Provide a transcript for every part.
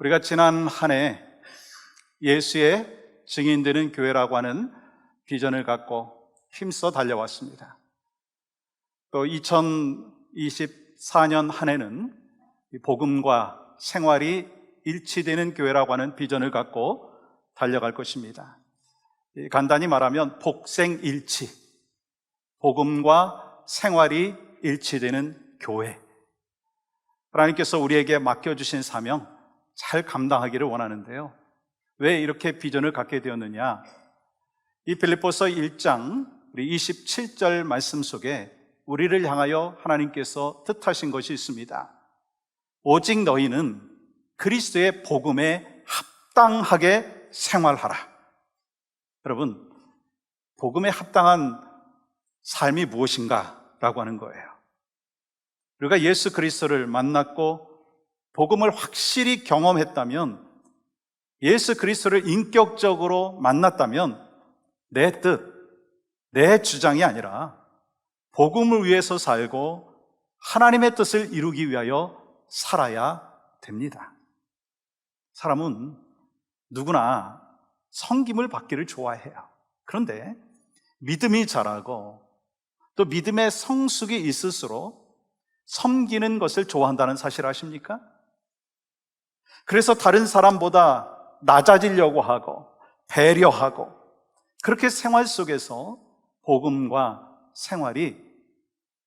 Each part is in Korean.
우리가 지난 한 해 예수의 증인되는 교회라고 하는 비전을 갖고 힘써 달려왔습니다. 또 2024년 한 해는 복음과 생활이 일치되는 교회라고 하는 비전을 갖고 달려갈 것입니다. 간단히 말하면 복생일치, 복음과 생활이 일치되는 교회. 하나님께서 우리에게 맡겨주신 사명 잘 감당하기를 원하는데요. 왜 이렇게 비전을 갖게 되었느냐? 이 빌립보서 1장 우리 27절 말씀 속에 우리를 향하여 하나님께서 뜻하신 것이 있습니다. 오직 너희는 그리스도의 복음에 합당하게 생활하라. 여러분, 복음에 합당한 삶이 무엇인가? 라고 하는 거예요. 우리가 예수 그리스도를 만났고 복음을 확실히 경험했다면, 예수 그리스도를 인격적으로 만났다면 내 뜻, 내 주장이 아니라 복음을 위해서 살고 하나님의 뜻을 이루기 위하여 살아야 됩니다. 사람은 누구나 섬김을 받기를 좋아해요. 그런데 믿음이 자라고 또 믿음의 성숙이 있을수록 섬기는 것을 좋아한다는 사실 아십니까? 그래서 다른 사람보다 낮아지려고 하고 배려하고 그렇게 생활 속에서 복음과 생활이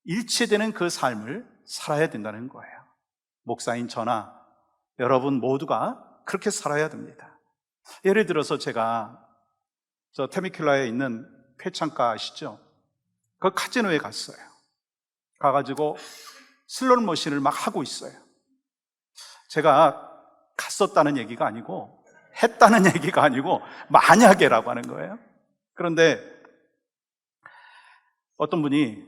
일치되는 그 삶을 살아야 된다는 거예요. 목사인 저나 여러분 모두가 그렇게 살아야 됩니다. 예를 들어서 제가 저 테미큘라에 있는 쾌창가 아시죠? 그 카지노에 갔어요. 가가지고 슬롯 머신을 막 하고 있어요. 제가 갔었다는 얘기가 아니고 했다는 얘기가 아니고 만약에라고 하는 거예요. 그런데 어떤 분이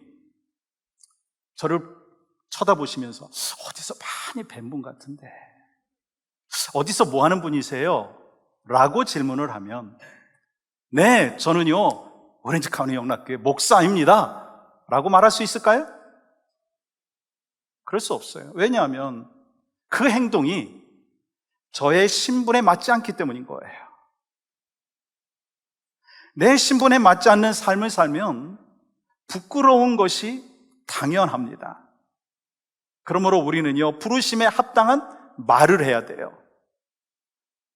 저를 쳐다보시면서 어디서 많이 뵌 분 같은데 어디서 뭐 하는 분이세요? 라고 질문을 하면 네, 저는요 오렌지 카운티 영락교회 목사입니다 라고 말할 수 있을까요? 그럴 수 없어요. 왜냐하면 그 행동이 저의 신분에 맞지 않기 때문인 거예요. 내 신분에 맞지 않는 삶을 살면 부끄러운 것이 당연합니다. 그러므로 우리는요, 부르심에 합당한 말을 해야 돼요.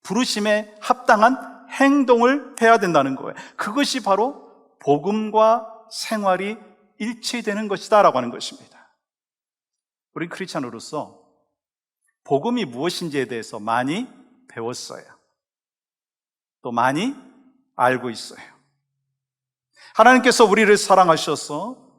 부르심에 합당한 행동을 해야 된다는 거예요. 그것이 바로 복음과 생활이 일치되는 것이다 라고 하는 것입니다. 우리 크리스찬으로서 복음이 무엇인지에 대해서 많이 배웠어요. 또 많이 알고 있어요. 하나님께서 우리를 사랑하셔서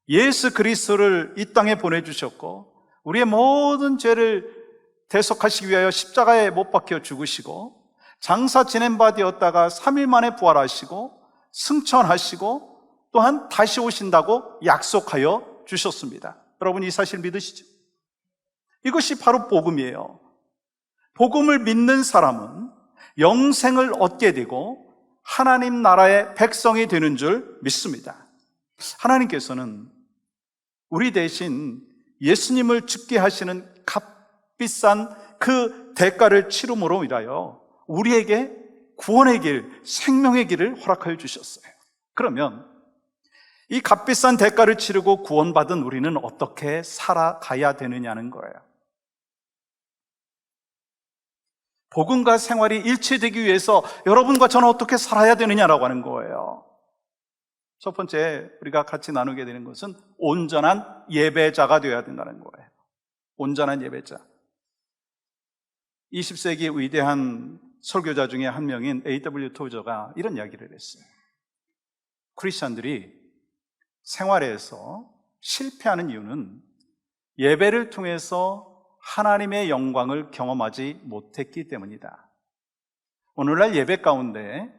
예수 그리스도를 이 땅에 보내주셨고 우리의 모든 죄를 대속하시기 위하여 십자가에 못 박혀 죽으시고 장사 지낸 바 되었다가 3일 만에 부활하시고 승천하시고 또한 다시 오신다고 약속하여 주셨습니다. 여러분 이 사실 믿으시죠? 이것이 바로 복음이에요. 복음을 믿는 사람은 영생을 얻게 되고 하나님 나라의 백성이 되는 줄 믿습니다. 하나님께서는 우리 대신 예수님을 죽게 하시는 값비싼 그 대가를 치름으로 인하여 우리에게 구원의 길, 생명의 길을 허락하여 주셨어요. 그러면 이 값비싼 대가를 치르고 구원받은 우리는 어떻게 살아가야 되느냐는 거예요. 복음과 생활이 일치되기 위해서 여러분과 저는 어떻게 살아야 되느냐라고 하는 거예요. 첫 번째 우리가 같이 나누게 되는 것은 온전한 예배자가 되어야 된다는 거예요. 온전한 예배자. 20세기 위대한 설교자 중에 한 명인 A.W. 토저가 이런 이야기를 했어요. 크리스천들이 생활에서 실패하는 이유는 예배를 통해서 하나님의 영광을 경험하지 못했기 때문이다. 오늘날 예배 가운데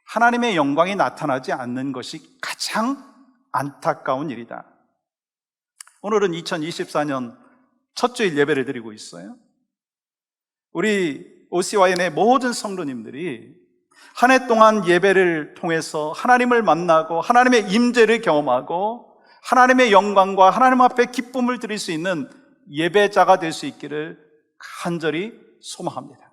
하나님의 영광이 나타나지 않는 것이 가장 안타까운 일이다. 오늘은 2024년 첫 주일 예배를 드리고 있어요. 우리 OCYN의 모든 성도님들이 한 해 동안 예배를 통해서 하나님을 만나고 하나님의 임재를 경험하고 하나님의 영광과 하나님 앞에 기쁨을 드릴 수 있는 예배자가 될 수 있기를 간절히 소망합니다.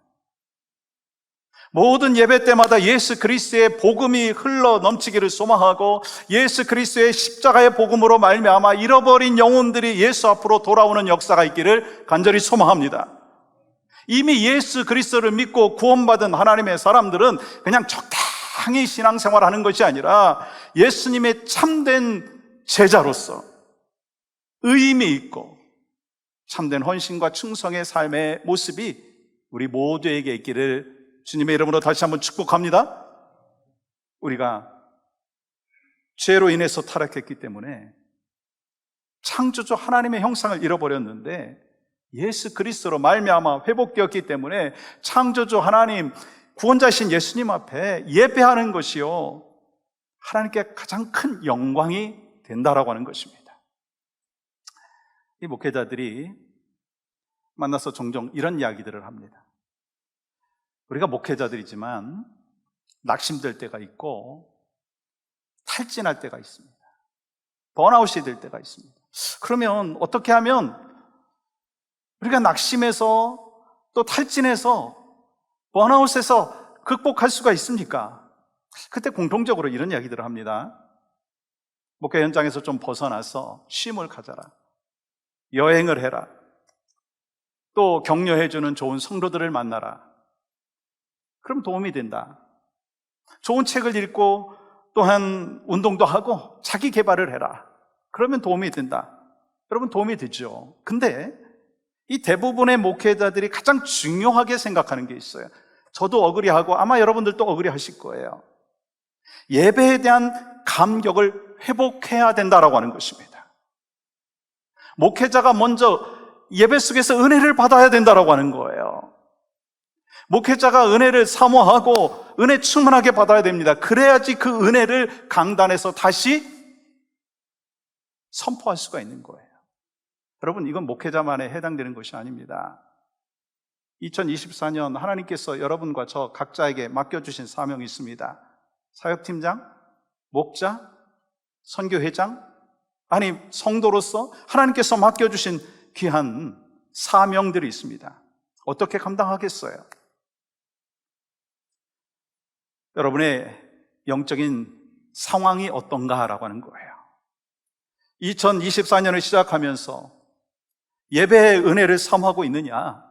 모든 예배 때마다 예수 그리스도의 복음이 흘러 넘치기를 소망하고 예수 그리스도의 십자가의 복음으로 말미암아 잃어버린 영혼들이 예수 앞으로 돌아오는 역사가 있기를 간절히 소망합니다. 이미 예수 그리스도를 믿고 구원받은 하나님의 사람들은 그냥 적당히 신앙생활하는 것이 아니라 예수님의 참된 제자로서 의미 있고 참된 헌신과 충성의 삶의 모습이 우리 모두에게 있기를 주님의 이름으로 다시 한번 축복합니다. 우리가 죄로 인해서 타락했기 때문에 창조주 하나님의 형상을 잃어버렸는데 예수 그리스도로 말미암아 회복되었기 때문에 창조주 하나님, 구원자신 예수님 앞에 예배하는 것이요 하나님께 가장 큰 영광이 된다라고 하는 것입니다. 이 목회자들이 만나서 종종 이런 이야기들을 합니다. 우리가 목회자들이지만 낙심될 때가 있고 탈진할 때가 있습니다. 번아웃이 될 때가 있습니다. 그러면 어떻게 하면 우리가 낙심해서 또 탈진해서 번아웃에서 극복할 수가 있습니까? 그때 공통적으로 이런 이야기들을 합니다. 목회 현장에서 좀 벗어나서 쉼을 가져라. 여행을 해라. 또 격려해주는 좋은 성도들을 만나라. 그럼 도움이 된다. 좋은 책을 읽고 또한 운동도 하고 자기 개발을 해라. 그러면 도움이 된다. 여러분 도움이 되죠. 근데 이 대부분의 목회자들이 가장 중요하게 생각하는 게 있어요. 저도 어그리하고 아마 여러분들도 어그리하실 거예요. 예배에 대한 감격을 회복해야 된다라고 하는 것입니다. 목회자가 먼저 예배 속에서 은혜를 받아야 된다라고 하는 거예요. 목회자가 은혜를 사모하고 은혜 충만하게 받아야 됩니다. 그래야지 그 은혜를 강단에서 다시 선포할 수가 있는 거예요. 여러분, 이건 목회자만에 해당되는 것이 아닙니다. 2024년 하나님께서 여러분과 저 각자에게 맡겨주신 사명이 있습니다. 사역팀장, 목자, 선교회장, 아니 성도로서 하나님께서 맡겨주신 귀한 사명들이 있습니다. 어떻게 감당하겠어요? 여러분의 영적인 상황이 어떤가라고 하는 거예요. 2024년을 시작하면서 예배의 은혜를 사모하고 있느냐,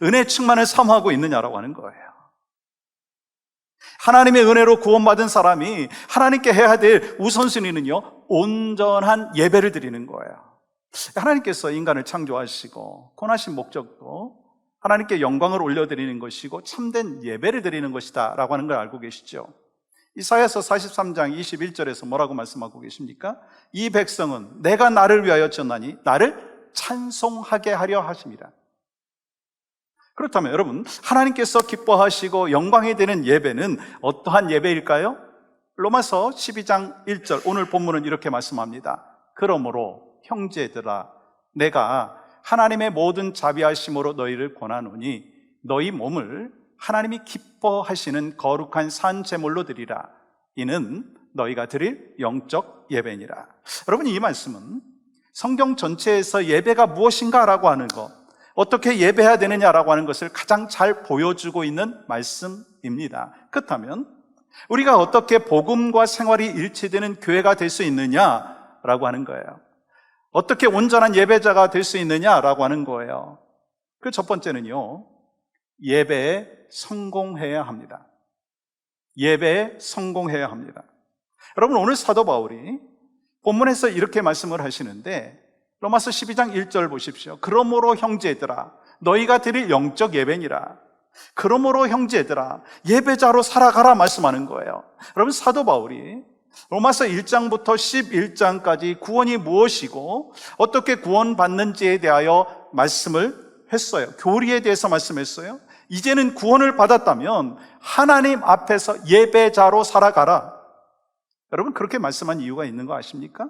은혜 충만을 사모하고 있느냐라고 하는 거예요. 하나님의 은혜로 구원받은 사람이 하나님께 해야 될 우선순위는요, 온전한 예배를 드리는 거예요. 하나님께서 인간을 창조하시고 권하신 목적도 하나님께 영광을 올려드리는 것이고 참된 예배를 드리는 것이다 라고 하는 걸 알고 계시죠? 이사야서 43장 21절에서 뭐라고 말씀하고 계십니까? 이 백성은 내가 나를 위하여 졌나니 나를 찬송하게 하려 하십니다. 그렇다면 여러분, 하나님께서 기뻐하시고 영광이 되는 예배는 어떠한 예배일까요? 로마서 12장 1절, 오늘 본문은 이렇게 말씀합니다. 그러므로 형제들아, 내가 하나님의 모든 자비하심으로 너희를 권하노니 너희 몸을 하나님이 기뻐하시는 거룩한 산 제물로 드리라. 이는 너희가 드릴 영적 예배니라. 여러분, 이 말씀은 성경 전체에서 예배가 무엇인가라고 하는 것, 어떻게 예배해야 되느냐라고 하는 것을 가장 잘 보여주고 있는 말씀입니다. 그렇다면 우리가 어떻게 복음과 생활이 일치되는 교회가 될 수 있느냐라고 하는 거예요. 어떻게 온전한 예배자가 될 수 있느냐라고 하는 거예요. 그 첫 번째는요, 예배에 성공해야 합니다. 예배에 성공해야 합니다. 여러분, 오늘 사도 바울이 본문에서 이렇게 말씀을 하시는데 로마서 12장 1절 보십시오. 그러므로 형제들아, 너희가 드릴 영적 예배니라. 그러므로 형제들아, 예배자로 살아가라 말씀하는 거예요. 여러분, 사도 바울이 로마서 1장부터 11장까지 구원이 무엇이고 어떻게 구원받는지에 대하여 말씀을 했어요. 교리에 대해서 말씀했어요. 이제는 구원을 받았다면 하나님 앞에서 예배자로 살아가라. 여러분, 그렇게 말씀한 이유가 있는 거 아십니까?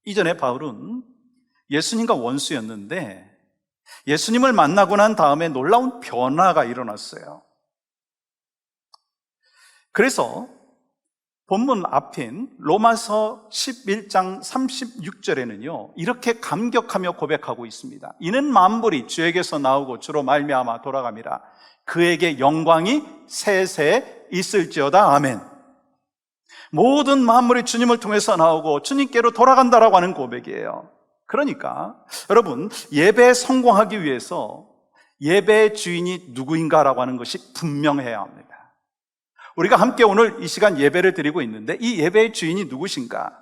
이전에 바울은 예수님과 원수였는데 예수님을 만나고 난 다음에 놀라운 변화가 일어났어요. 그래서 본문 앞인 로마서 11장 36절에는요 이렇게 감격하며 고백하고 있습니다. 이는 만물이 주에게서 나오고 주로 말미암아 돌아감이라 그에게 영광이 세세 있을지어다. 아멘. 모든 만물이 주님을 통해서 나오고 주님께로 돌아간다라고 하는 고백이에요. 그러니까 여러분, 예배에 성공하기 위해서 예배의 주인이 누구인가라고 하는 것이 분명해야 합니다. 우리가 함께 오늘 이 시간 예배를 드리고 있는데 이 예배의 주인이 누구신가?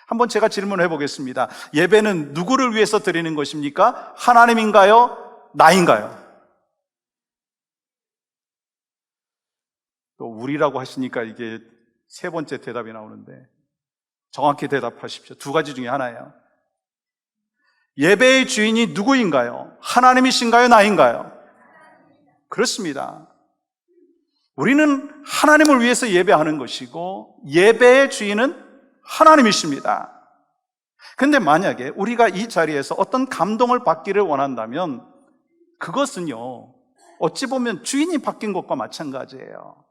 한번 제가 질문해 보겠습니다. 예배는 누구를 위해서 드리는 것입니까? 하나님인가요? 나인가요? 또 우리라고 하시니까 이게 세 번째 대답이 나오는데 정확히 대답하십시오. 두 가지 중에 하나예요. 예배의 주인이 누구인가요? 하나님이신가요? 나인가요? 그렇습니다. 우리는 하나님을 위해서 예배하는 것이고 예배의 주인은 하나님이십니다. 그런데 만약에 우리가 이 자리에서 어떤 감동을 받기를 원한다면 그것은요 어찌 보면 주인이 바뀐 것과 마찬가지예요.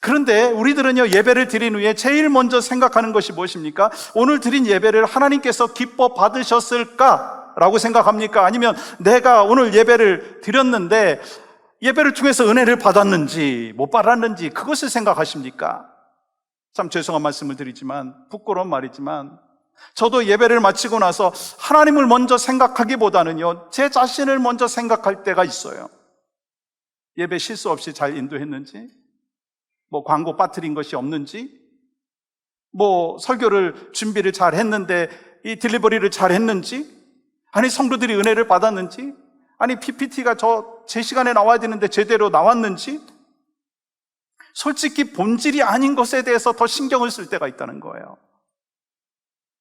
그런데 우리들은요 예배를 드린 후에 제일 먼저 생각하는 것이 무엇입니까? 오늘 드린 예배를 하나님께서 기뻐 받으셨을까? 라고 생각합니까? 아니면 내가 오늘 예배를 드렸는데 예배를 통해서 은혜를 받았는지 못 받았는지 그것을 생각하십니까? 참 죄송한 말씀을 드리지만 부끄러운 말이지만 저도 예배를 마치고 나서 하나님을 먼저 생각하기보다는요 제 자신을 먼저 생각할 때가 있어요. 예배 실수 없이 잘 인도했는지, 뭐 광고 빠뜨린 것이 없는지, 뭐 설교를 준비를 잘 했는데 이 딜리버리를 잘 했는지, 아니 성도들이 은혜를 받았는지, 아니 PPT가 제 시간에 나와야 되는데 제대로 나왔는지, 솔직히 본질이 아닌 것에 대해서 더 신경을 쓸 때가 있다는 거예요.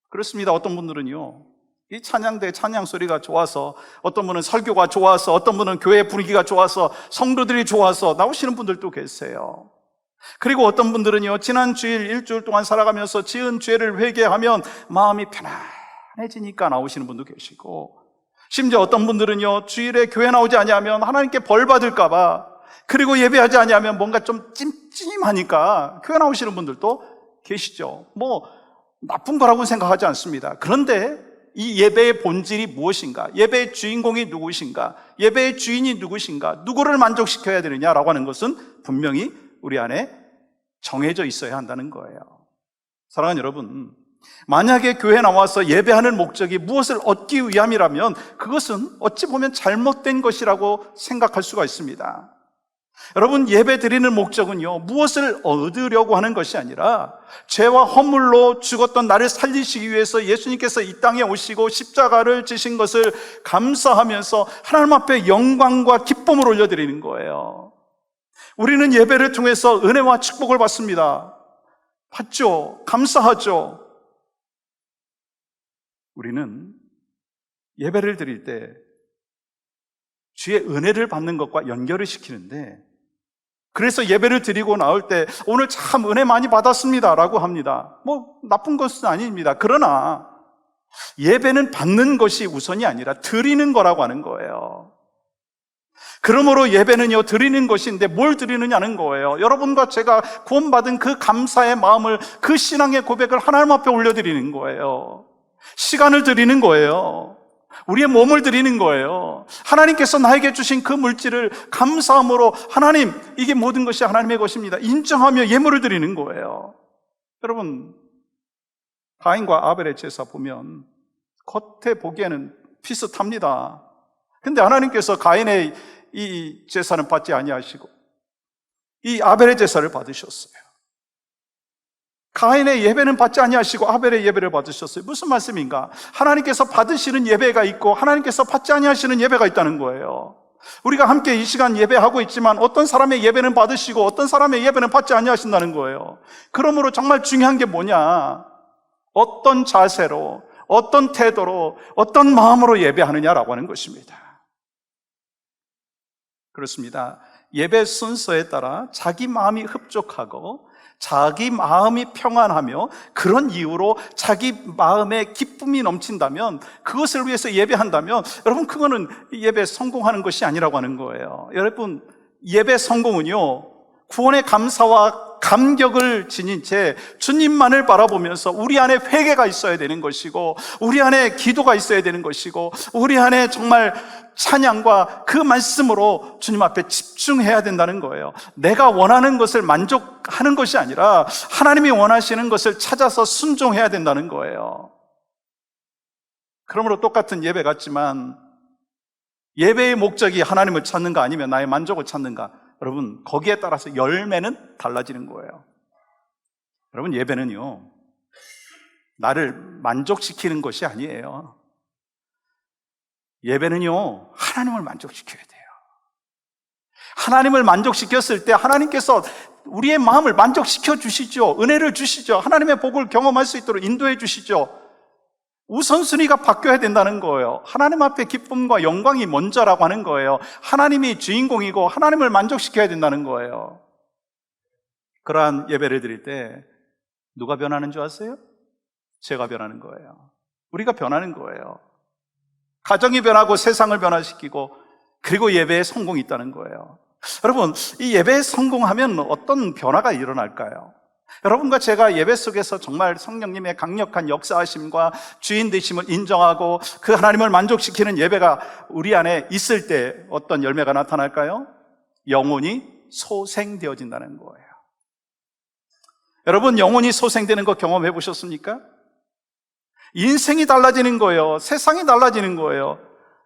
그렇습니다. 어떤 분들은요 이 찬양대 찬양 소리가 좋아서, 어떤 분은 설교가 좋아서, 어떤 분은 교회 분위기가 좋아서, 성도들이 좋아서 나오시는 분들도 계세요. 그리고 어떤 분들은요 지난 주일 일주일 동안 살아가면서 지은 죄를 회개하면 마음이 편안해지니까 나오시는 분도 계시고, 심지어 어떤 분들은요 주일에 교회 나오지 아니하면 하나님께 벌 받을까 봐, 그리고 예배하지 아니하면 뭔가 좀 찜찜하니까 교회 나오시는 분들도 계시죠. 뭐 나쁜 거라고 생각하지 않습니다. 그런데 이 예배의 본질이 무엇인가? 예배의 주인공이 누구신가? 예배의 주인이 누구신가? 누구를 만족시켜야 되느냐라고 하는 것은 분명히 우리 안에 정해져 있어야 한다는 거예요. 사랑하는 여러분, 만약에 교회에 나와서 예배하는 목적이 무엇을 얻기 위함이라면 그것은 어찌 보면 잘못된 것이라고 생각할 수가 있습니다. 여러분, 예배 드리는 목적은요 무엇을 얻으려고 하는 것이 아니라 죄와 허물로 죽었던 나를 살리시기 위해서 예수님께서 이 땅에 오시고 십자가를 지신 것을 감사하면서 하나님 앞에 영광과 기쁨을 올려드리는 거예요. 우리는 예배를 통해서 은혜와 축복을 받습니다. 받죠. 감사하죠. 우리는 예배를 드릴 때 주의 은혜를 받는 것과 연결을 시키는데, 그래서 예배를 드리고 나올 때 오늘 참 은혜 많이 받았습니다 라고 합니다. 뭐 나쁜 것은 아닙니다. 그러나 예배는 받는 것이 우선이 아니라 드리는 거라고 하는 거예요. 그러므로 예배는요 드리는 것인데 뭘 드리느냐는 거예요. 여러분과 제가 구원받은 그 감사의 마음을, 그 신앙의 고백을 하나님 앞에 올려드리는 거예요. 시간을 드리는 거예요. 우리의 몸을 드리는 거예요. 하나님께서 나에게 주신 그 물질을 감사함으로, 하나님 이게 모든 것이 하나님의 것입니다 인정하며 예물을 드리는 거예요. 여러분, 가인과 아벨의 제사 보면 겉에 보기에는 비슷합니다. 근데 하나님께서 가인의 이 제사는 받지 아니하시고 이 아벨의 제사를 받으셨어요. 가인의 예배는 받지 아니하시고 아벨의 예배를 받으셨어요. 무슨 말씀인가? 하나님께서 받으시는 예배가 있고 하나님께서 받지 아니하시는 예배가 있다는 거예요. 우리가 함께 이 시간 예배하고 있지만 어떤 사람의 예배는 받으시고 어떤 사람의 예배는 받지 아니하신다는 거예요. 그러므로 정말 중요한 게 뭐냐? 어떤 자세로, 어떤 태도로, 어떤 마음으로 예배하느냐라고 하는 것입니다. 그렇습니다. 예배 순서에 따라 자기 마음이 흡족하고 자기 마음이 평안하며 그런 이유로 자기 마음에 기쁨이 넘친다면, 그것을 위해서 예배한다면 여러분, 그거는 예배 성공하는 것이 아니라고 하는 거예요. 여러분, 예배 성공은요 구원의 감사와 감격을 지닌 채 주님만을 바라보면서 우리 안에 회개가 있어야 되는 것이고, 우리 안에 기도가 있어야 되는 것이고, 우리 안에 정말 찬양과 그 말씀으로 주님 앞에 집중해야 된다는 거예요. 내가 원하는 것을 만족하는 것이 아니라 하나님이 원하시는 것을 찾아서 순종해야 된다는 거예요. 그러므로 똑같은 예배 같지만 예배의 목적이 하나님을 찾는가 아니면 나의 만족을 찾는가, 여러분 거기에 따라서 열매는 달라지는 거예요. 여러분, 예배는요 나를 만족시키는 것이 아니에요. 예배는요 하나님을 만족시켜야 돼요. 하나님을 만족시켰을 때 하나님께서 우리의 마음을 만족시켜 주시죠. 은혜를 주시죠. 하나님의 복을 경험할 수 있도록 인도해 주시죠. 우선순위가 바뀌어야 된다는 거예요. 하나님 앞에 기쁨과 영광이 먼저라고 하는 거예요. 하나님이 주인공이고 하나님을 만족시켜야 된다는 거예요. 그러한 예배를 드릴 때 누가 변하는 줄 아세요? 제가 변하는 거예요. 우리가 변하는 거예요. 가정이 변하고 세상을 변화시키고, 그리고 예배에 성공이 있다는 거예요. 여러분, 이 예배에 성공하면 어떤 변화가 일어날까요? 여러분과 제가 예배 속에서 정말 성령님의 강력한 역사하심과 주인 되심을 인정하고 그 하나님을 만족시키는 예배가 우리 안에 있을 때 어떤 열매가 나타날까요? 영혼이 소생되어진다는 거예요. 여러분, 영혼이 소생되는 거 경험해 보셨습니까? 인생이 달라지는 거예요. 세상이 달라지는 거예요.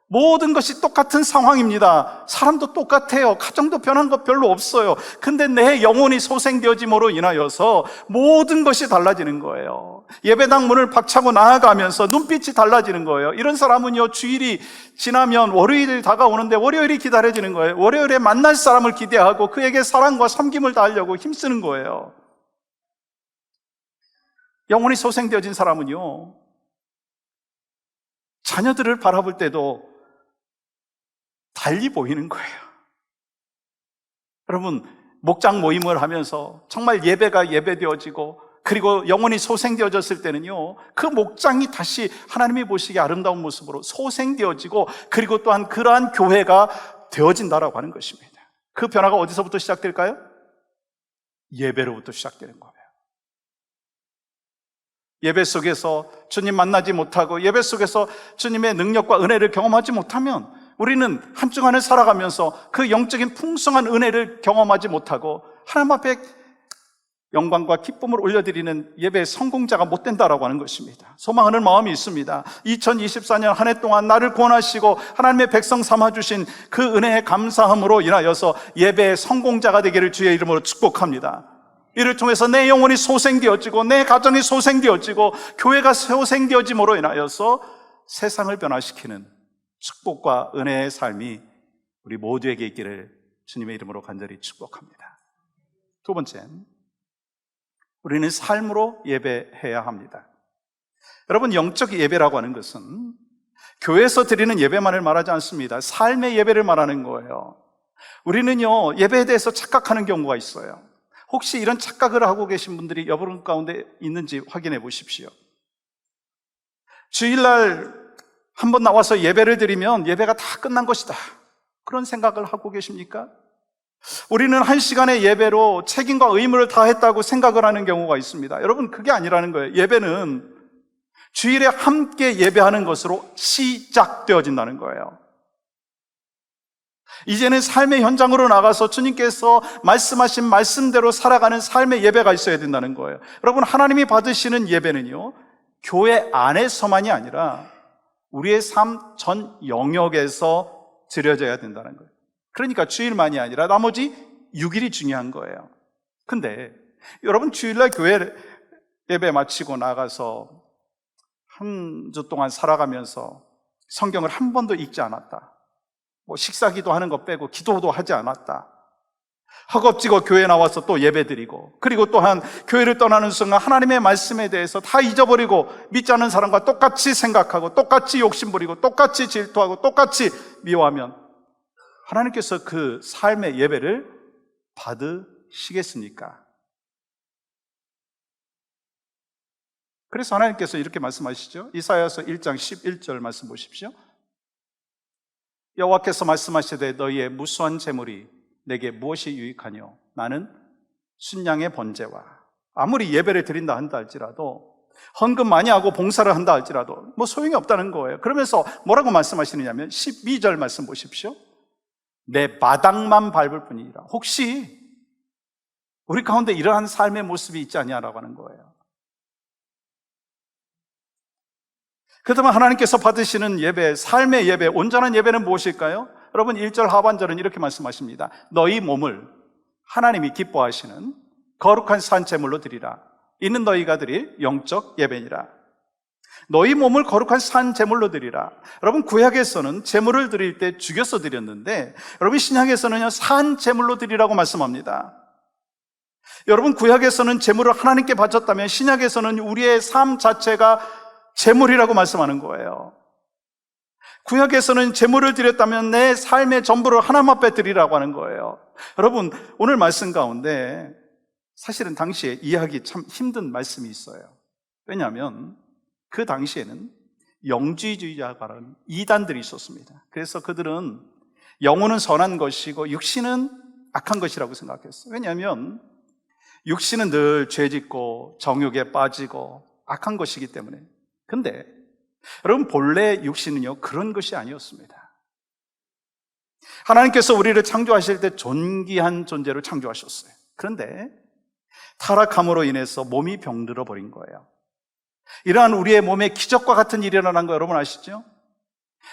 모든 것이 똑같은 상황입니다. 사람도 똑같아요. 가정도 변한 것 별로 없어요. 근데 내 영혼이 소생되어짐으로 인하여서 모든 것이 달라지는 거예요. 예배당 문을 박차고 나아가면서 눈빛이 달라지는 거예요. 이런 사람은요, 주일이 지나면 월요일이 다가오는데 월요일이 기다려지는 거예요. 월요일에 만날 사람을 기대하고 그에게 사랑과 섬김을 다하려고 힘쓰는 거예요. 영혼이 소생되어진 사람은요, 자녀들을 바라볼 때도 달리 보이는 거예요. 여러분, 목장 모임을 하면서 정말 예배가 예배되어지고, 그리고 영혼이 소생되어졌을 때는요, 그 목장이 다시 하나님이 보시기에 아름다운 모습으로 소생되어지고, 그리고 또한 그러한 교회가 되어진다라고 하는 것입니다. 그 변화가 어디서부터 시작될까요? 예배로부터 시작되는 거예요. 예배 속에서 주님 만나지 못하고 예배 속에서 주님의 능력과 은혜를 경험하지 못하면 우리는 한 주간을 살아가면서 그 영적인 풍성한 은혜를 경험하지 못하고 하나님 앞에 영광과 기쁨을 올려드리는 예배의 성공자가 못 된다라고 하는 것입니다. 소망하는 마음이 있습니다. 2024년 한 해 동안 나를 구원하시고 하나님의 백성 삼아주신 그 은혜에 감사함으로 인하여서 예배의 성공자가 되기를 주의 이름으로 축복합니다. 이를 통해서 내 영혼이 소생되어지고 내 가정이 소생되어지고 교회가 소생되어짐으로 인하여서 세상을 변화시키는 축복과 은혜의 삶이 우리 모두에게 있기를 주님의 이름으로 간절히 축복합니다. 두 번째, 우리는 삶으로 예배해야 합니다. 여러분, 영적 예배라고 하는 것은 교회에서 드리는 예배만을 말하지 않습니다. 삶의 예배를 말하는 거예요. 우리는요, 예배에 대해서 착각하는 경우가 있어요. 혹시 이런 착각을 하고 계신 분들이 여러분 가운데 있는지 확인해 보십시오. 주일날 한번 나와서 예배를 드리면 예배가 다 끝난 것이다, 그런 생각을 하고 계십니까? 우리는 한 시간의 예배로 책임과 의무를 다했다고 생각을 하는 경우가 있습니다. 여러분, 그게 아니라는 거예요. 예배는 주일에 함께 예배하는 것으로 시작되어진다는 거예요. 이제는 삶의 현장으로 나가서 주님께서 말씀하신 말씀대로 살아가는 삶의 예배가 있어야 된다는 거예요. 여러분, 하나님이 받으시는 예배는요, 교회 안에서만이 아니라 우리의 삶 전 영역에서 드려져야 된다는 거예요. 그러니까 주일만이 아니라 나머지 6일이 중요한 거예요. 근데 여러분, 주일날 교회 예배 마치고 나가서 한 주 동안 살아가면서 성경을 한 번도 읽지 않았다, 식사 기도하는 거 빼고 기도도 하지 않았다, 허겁지겁 교회 나와서 또 예배드리고, 그리고 또한 교회를 떠나는 순간 하나님의 말씀에 대해서 다 잊어버리고 믿지 않는 사람과 똑같이 생각하고 똑같이 욕심부리고 똑같이 질투하고 똑같이 미워하면 하나님께서 그 삶의 예배를 받으시겠습니까? 그래서 하나님께서 이렇게 말씀하시죠. 이사야서 1장 11절 말씀 보십시오. 여호와께서 말씀하시되 너희의 무수한 재물이 내게 무엇이 유익하뇨? 나는 순양의 번제와 아무리 예배를 드린다 한다 할지라도 헌금 많이 하고 봉사를 한다 할지라도 뭐 소용이 없다는 거예요. 그러면서 뭐라고 말씀하시느냐면 12절 말씀 보십시오. 내 마당만 밟을 뿐이니라. 혹시 우리 가운데 이러한 삶의 모습이 있지 않냐라고 하는 거예요. 그렇다면 하나님께서 받으시는 예배, 삶의 예배, 온전한 예배는 무엇일까요? 여러분 1절 하반절은 이렇게 말씀하십니다. 너희 몸을 하나님이 기뻐하시는 거룩한 산 제물로 드리라. 이는 너희가 드릴 영적 예배니라. 너희 몸을 거룩한 산 제물로 드리라. 여러분 구약에서는 제물을 드릴 때 죽여서 드렸는데 여러분 신약에서는요 산 제물로 드리라고 말씀합니다. 여러분 구약에서는 제물을 하나님께 바쳤다면 신약에서는 우리의 삶 자체가 제물이라고 말씀하는 거예요. 구약에서는 제물을 드렸다면 내 삶의 전부를 하나님 앞에 드리라고 하는 거예요. 여러분 오늘 말씀 가운데 사실은 당시에 이해하기 참 힘든 말씀이 있어요. 왜냐하면 그 당시에는 영지주의자라는 이단들이 있었습니다. 그래서 그들은 영혼은 선한 것이고 육신은 악한 것이라고 생각했어요. 왜냐하면 육신은 늘 죄짓고 정욕에 빠지고 악한 것이기 때문에. 근데 여러분 본래 육신은요 그런 것이 아니었습니다. 하나님께서 우리를 창조하실 때 존귀한 존재로 창조하셨어요. 그런데 타락함으로 인해서 몸이 병들어 버린 거예요. 이러한 우리의 몸에 기적과 같은 일이 일어난 거 여러분 아시죠?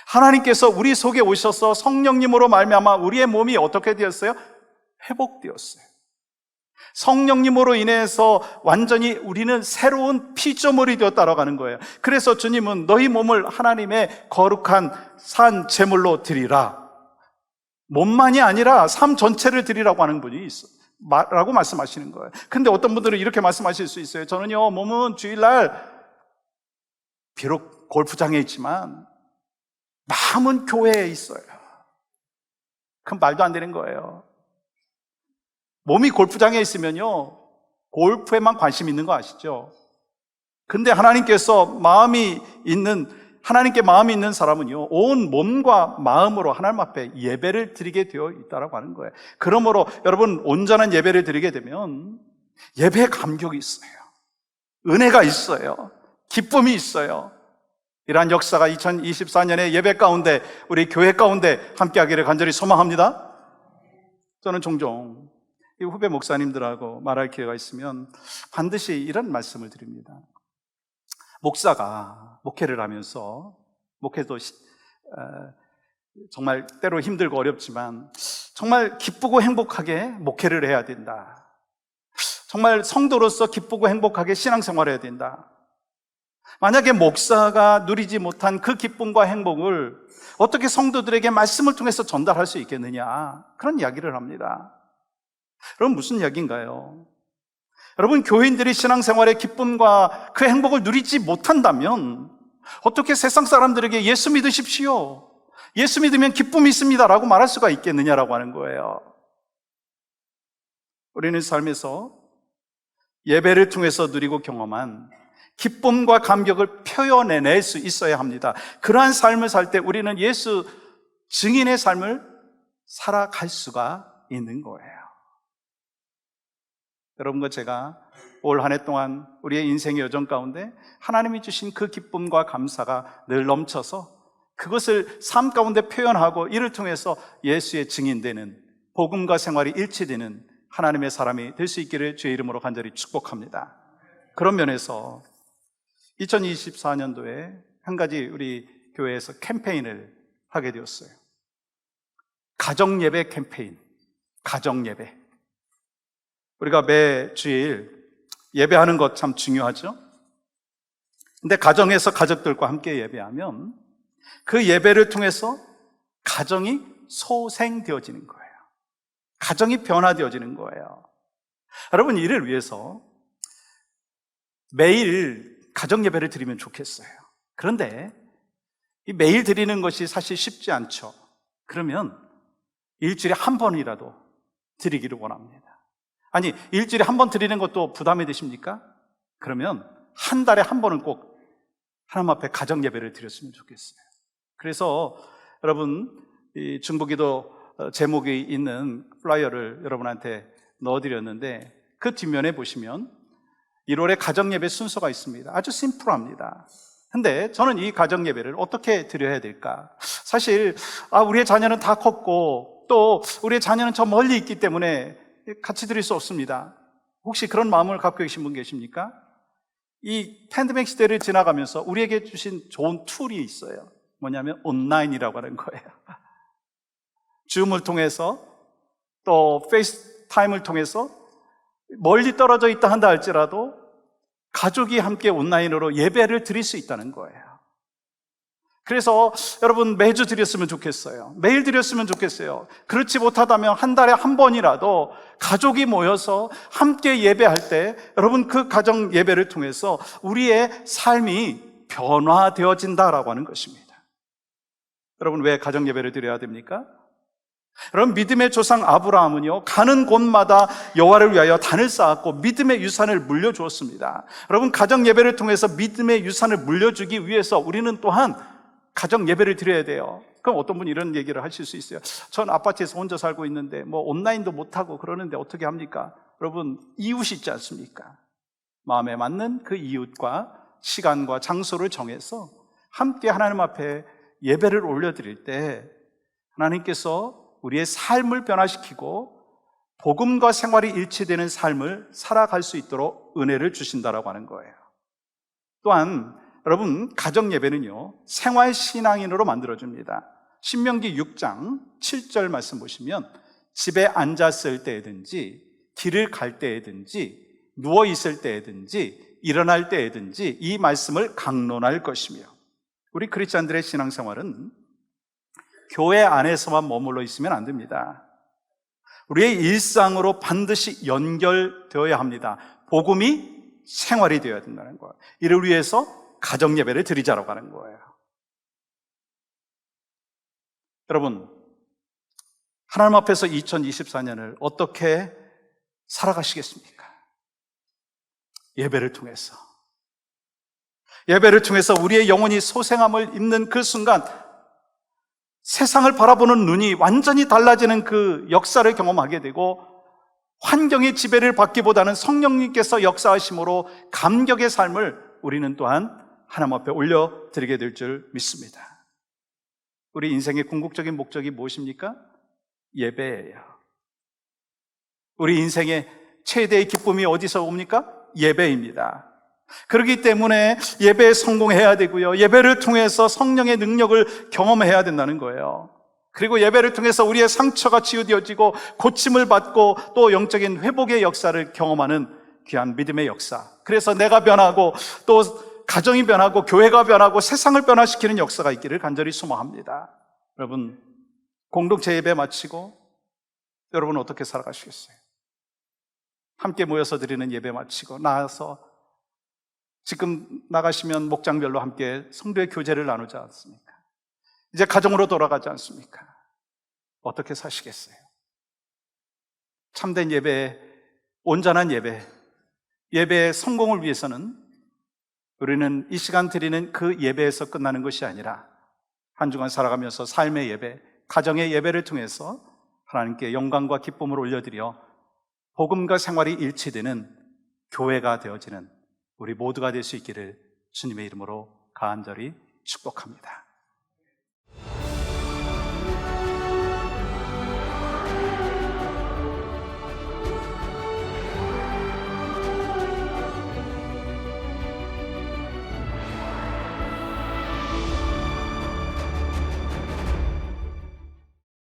하나님께서 우리 속에 오셔서 성령님으로 말미암아 우리의 몸이 어떻게 되었어요? 회복되었어요. 성령님으로 인해서 완전히 우리는 새로운 피조물이 되었다라고 하는 거예요. 그래서 주님은 너희 몸을 하나님의 거룩한 산 제물로 드리라. 몸만이 아니라 삶 전체를 드리라고 하는 분이 있어요. 라고 말씀하시는 거예요. 근데 어떤 분들은 이렇게 말씀하실 수 있어요. 저는요 몸은 주일날 비록 골프장에 있지만 마음은 교회에 있어요. 그건 말도 안 되는 거예요. 몸이 골프장에 있으면요 골프에만 관심 있는 거 아시죠? 근데 하나님께 마음이 있는 사람은요 온 몸과 마음으로 하나님 앞에 예배를 드리게 되어 있다라고 하는 거예요. 그러므로 여러분 온전한 예배를 드리게 되면 예배에 감격이 있어요. 은혜가 있어요. 기쁨이 있어요. 이러한 역사가 2024년의 예배 가운데 우리 교회 가운데 함께하기를 간절히 소망합니다. 저는 종종 이 후배 목사님들하고 말할 기회가 있으면 반드시 이런 말씀을 드립니다. 목사가 목회를 하면서 목회도 정말 때로 힘들고 어렵지만 정말 기쁘고 행복하게 목회를 해야 된다. 정말 성도로서 기쁘고 행복하게 신앙생활을 해야 된다. 만약에 목사가 누리지 못한 그 기쁨과 행복을 어떻게 성도들에게 말씀을 통해서 전달할 수 있겠느냐, 그런 이야기를 합니다. 그럼 무슨 이야기인가요? 여러분 교인들이 신앙생활의 기쁨과 그 행복을 누리지 못한다면 어떻게 세상 사람들에게 예수 믿으십시오, 예수 믿으면 기쁨이 있습니다 라고 말할 수가 있겠느냐라고 하는 거예요. 우리는 삶에서 예배를 통해서 누리고 경험한 기쁨과 감격을 표현해낼 수 있어야 합니다. 그러한 삶을 살 때 우리는 예수 증인의 삶을 살아갈 수가 있는 거예요. 여러분과 제가 올 한 해 동안 우리의 인생의 여정 가운데 하나님이 주신 그 기쁨과 감사가 늘 넘쳐서 그것을 삶 가운데 표현하고 이를 통해서 예수의 증인되는, 복음과 생활이 일치되는 하나님의 사람이 될 수 있기를 주의 이름으로 간절히 축복합니다. 그런 면에서 2024년도에 한 가지 우리 교회에서 캠페인을 하게 되었어요. 가정예배 캠페인. 가정예배. 우리가 매 주일 예배하는 것 참 중요하죠? 근데 가정에서 가족들과 함께 예배하면 그 예배를 통해서 가정이 소생되어지는 거예요. 가정이 변화되어지는 거예요. 여러분, 이를 위해서 매일 가정 예배를 드리면 좋겠어요. 그런데 이 매일 드리는 것이 사실 쉽지 않죠. 그러면 일주일에 한 번이라도 드리기를 원합니다. 아니, 일주일에 한 번 드리는 것도 부담이 되십니까? 그러면 한 달에 한 번은 꼭 하나님 앞에 가정 예배를 드렸으면 좋겠어요. 그래서 여러분, 이 중보기도 제목이 있는 플라이어를 여러분한테 넣어드렸는데, 그 뒷면에 보시면 1월의 가정예배 순서가 있습니다. 아주 심플합니다. 근데 저는 이 가정예배를 어떻게 드려야 될까? 사실 우리의 자녀는 다 컸고 또 우리의 자녀는 저 멀리 있기 때문에 같이 드릴 수 없습니다. 혹시 그런 마음을 갖고 계신 분 계십니까? 이 팬데믹 시대를 지나가면서 우리에게 주신 좋은 툴이 있어요. 뭐냐면 온라인이라고 하는 거예요. 줌을 통해서 또 페이스타임을 통해서 멀리 떨어져 있다 한다 할지라도 가족이 함께 온라인으로 예배를 드릴 수 있다는 거예요. 그래서 여러분 매주 드렸으면 좋겠어요. 매일 드렸으면 좋겠어요. 그렇지 못하다면 한 달에 한 번이라도 가족이 모여서 함께 예배할 때 여러분 그 가정 예배를 통해서 우리의 삶이 변화되어진다라고 하는 것입니다. 여러분 왜 가정 예배를 드려야 됩니까? 여러분 믿음의 조상 아브라함은요 가는 곳마다 여호와를 위하여 단을 쌓았고 믿음의 유산을 물려주었습니다. 여러분 가정 예배를 통해서 믿음의 유산을 물려주기 위해서 우리는 또한 가정 예배를 드려야 돼요. 그럼 어떤 분이 이런 얘기를 하실 수 있어요. 전 아파트에서 혼자 살고 있는데 뭐 온라인도 못하고 그러는데 어떻게 합니까? 여러분 이웃이 있지 않습니까? 마음에 맞는 그 이웃과 시간과 장소를 정해서 함께 하나님 앞에 예배를 올려드릴 때 하나님께서 우리의 삶을 변화시키고 복음과 생활이 일치되는 삶을 살아갈 수 있도록 은혜를 주신다라고 하는 거예요. 또한 여러분 가정 예배는요 생활 신앙인으로 만들어줍니다. 신명기 6장 7절 말씀 보시면 집에 앉았을 때든지 길을 갈 때든지 누워 있을 때든지 일어날 때든지 이 말씀을 강론할 것이며, 우리 크리스찬들의 신앙생활은 교회 안에서만 머물러 있으면 안 됩니다. 우리의 일상으로 반드시 연결되어야 합니다. 복음이 생활이 되어야 된다는 거예요. 이를 위해서 가정 예배를 드리자라고 하는 거예요. 여러분, 하나님 앞에서 2024년을 어떻게 살아가시겠습니까? 예배를 통해서. 예배를 통해서 우리의 영혼이 소생함을 입는 그 순간 세상을 바라보는 눈이 완전히 달라지는 그 역사를 경험하게 되고 환경의 지배를 받기보다는 성령님께서 역사하심으로 감격의 삶을 우리는 또한 하나님 앞에 올려드리게 될 줄 믿습니다. 우리 인생의 궁극적인 목적이 무엇입니까? 예배예요. 우리 인생의 최대의 기쁨이 어디서 옵니까? 예배입니다. 그렇기 때문에 예배에 성공해야 되고요, 예배를 통해서 성령의 능력을 경험해야 된다는 거예요. 그리고 예배를 통해서 우리의 상처가 치유되어지고 고침을 받고 또 영적인 회복의 역사를 경험하는 귀한 믿음의 역사, 그래서 내가 변하고 또 가정이 변하고 교회가 변하고 세상을 변화시키는 역사가 있기를 간절히 소망합니다. 여러분, 공동체 예배 마치고 여러분은 어떻게 살아가시겠어요? 함께 모여서 드리는 예배 마치고 나와서 지금 나가시면 목장별로 함께 성도의 교제를 나누지 않습니까? 이제 가정으로 돌아가지 않습니까? 어떻게 사시겠어요? 참된 예배, 온전한 예배, 예배의 성공을 위해서는 우리는 이 시간 드리는 그 예배에서 끝나는 것이 아니라 한 주간 살아가면서 삶의 예배, 가정의 예배를 통해서 하나님께 영광과 기쁨을 올려드려 복음과 생활이 일치되는 교회가 되어지는 우리 모두가 될 수 있기를 주님의 이름으로 간절히 축복합니다.